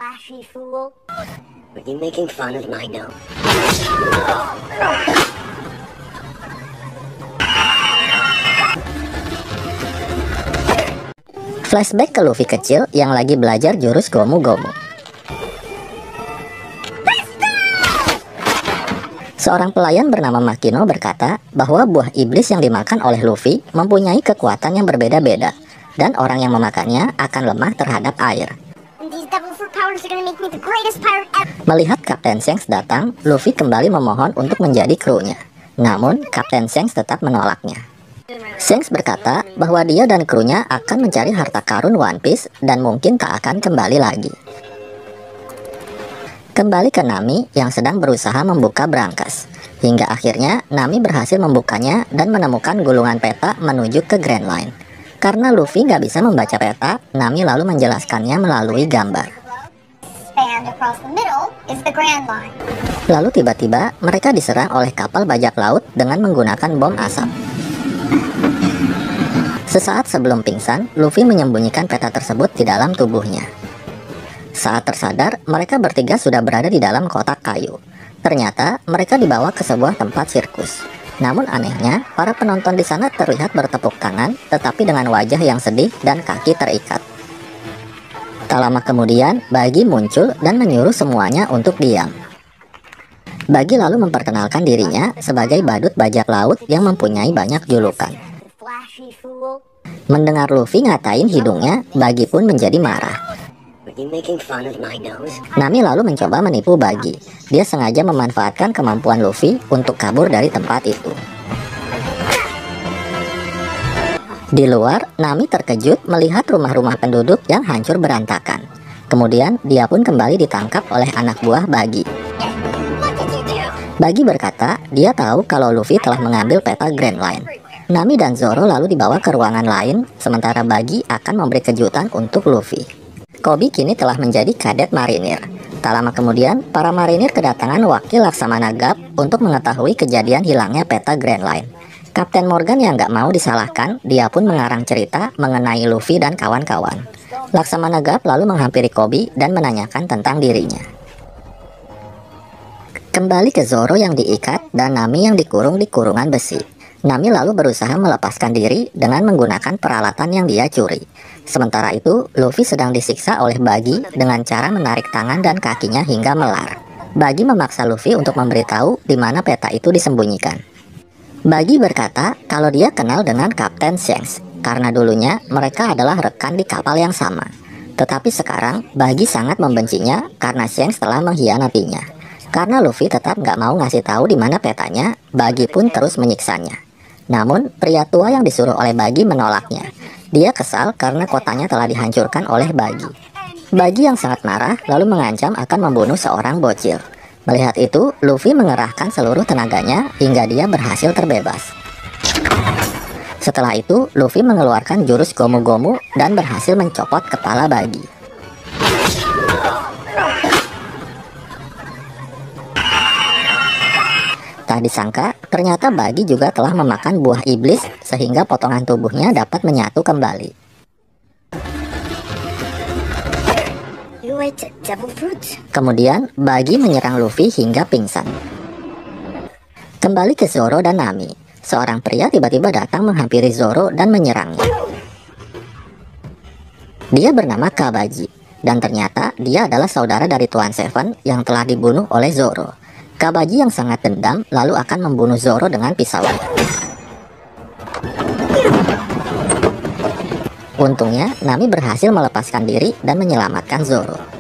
Flashy fool. Are you making fun of my dome? Flashback ke Luffy kecil yang lagi belajar jurus Gomu Gomu. Seorang pelayan bernama Makino berkata bahwa buah iblis yang dimakan oleh Luffy mempunyai kekuatan yang berbeda-beda, dan orang yang memakannya akan lemah terhadap air. Melihat Kapten Shanks datang, Luffy kembali memohon untuk menjadi krunya. Namun, Kapten Shanks tetap menolaknya. Shanks berkata bahwa dia dan krunya akan mencari harta karun One Piece dan mungkin tak akan kembali lagi. Kembali ke Nami yang sedang berusaha membuka brankas. Hingga akhirnya Nami berhasil membukanya dan menemukan gulungan peta menuju ke Grand Line. Karena Luffy nggak bisa membaca peta, Nami lalu menjelaskannya melalui gambar. Lalu tiba-tiba mereka diserang oleh kapal bajak laut dengan menggunakan bom asap. Sesaat sebelum pingsan, Luffy menyembunyikan peta tersebut di dalam tubuhnya. Saat tersadar, mereka bertiga sudah berada di dalam kotak kayu. Ternyata mereka dibawa ke sebuah tempat sirkus. Namun anehnya, para penonton di sana terlihat bertepuk tangan, tetapi dengan wajah yang sedih dan kaki terikat. Tak lama kemudian, Buggy muncul dan menyuruh semuanya untuk diam. Buggy lalu memperkenalkan dirinya sebagai badut bajak laut yang mempunyai banyak julukan. Mendengar Luffy ngatain hidungnya, Buggy pun menjadi marah. Nami lalu mencoba menipu Buggy. Dia sengaja memanfaatkan kemampuan Luffy untuk kabur dari tempat itu. Di luar, Nami terkejut melihat rumah-rumah penduduk yang hancur berantakan. Kemudian, dia pun kembali ditangkap oleh anak buah Buggy. Buggy berkata, dia tahu kalau Luffy telah mengambil peta Grand Line. Nami dan Zoro lalu dibawa ke ruangan lain, sementara Buggy akan memberi kejutan untuk Luffy. Koby kini telah menjadi kadet marinir. Tak lama kemudian, para marinir kedatangan wakil Laksamana Gap untuk mengetahui kejadian hilangnya peta Grand Line. Kapten Morgan yang gak mau disalahkan, dia pun mengarang cerita mengenai Luffy dan kawan-kawan. Laksamana Gap lalu menghampiri Koby dan menanyakan tentang dirinya. Kembali ke Zoro yang diikat dan Nami yang dikurung di kurungan besi. Nami lalu berusaha melepaskan diri dengan menggunakan peralatan yang dia curi. Sementara itu, Luffy sedang disiksa oleh Buggy dengan cara menarik tangan dan kakinya hingga melar. Buggy memaksa Luffy untuk memberitahu di mana peta itu disembunyikan. Buggy berkata kalau dia kenal dengan Kapten Shanks, karena dulunya mereka adalah rekan di kapal yang sama. Tetapi sekarang, Buggy sangat membencinya karena Shanks telah mengkhianatinya. Karena Luffy tetap nggak mau ngasih tahu di mana petanya, Buggy pun terus menyiksanya. Namun, pria tua yang disuruh oleh Buggy menolaknya. Dia kesal karena kotanya telah dihancurkan oleh Buggy. Buggy yang sangat marah lalu mengancam akan membunuh seorang bocil. Melihat itu, Luffy mengerahkan seluruh tenaganya hingga dia berhasil terbebas. Setelah itu, Luffy mengeluarkan jurus Gomu Gomu dan berhasil mencopot kepala Buggy. Tak disangka, ternyata Buggy juga telah memakan buah iblis sehingga potongan tubuhnya dapat menyatu kembali. Kemudian, Buggy menyerang Luffy hingga pingsan. Kembali ke Zoro dan Nami. Seorang pria tiba-tiba datang menghampiri Zoro dan menyerangnya. Dia bernama Kabaji, dan ternyata dia adalah saudara dari Tuan Seven yang telah dibunuh oleh Zoro. Kabaji yang sangat dendam lalu akan membunuh Zoro dengan pisaunya. Untungnya, Nami berhasil melepaskan diri dan menyelamatkan Zoro.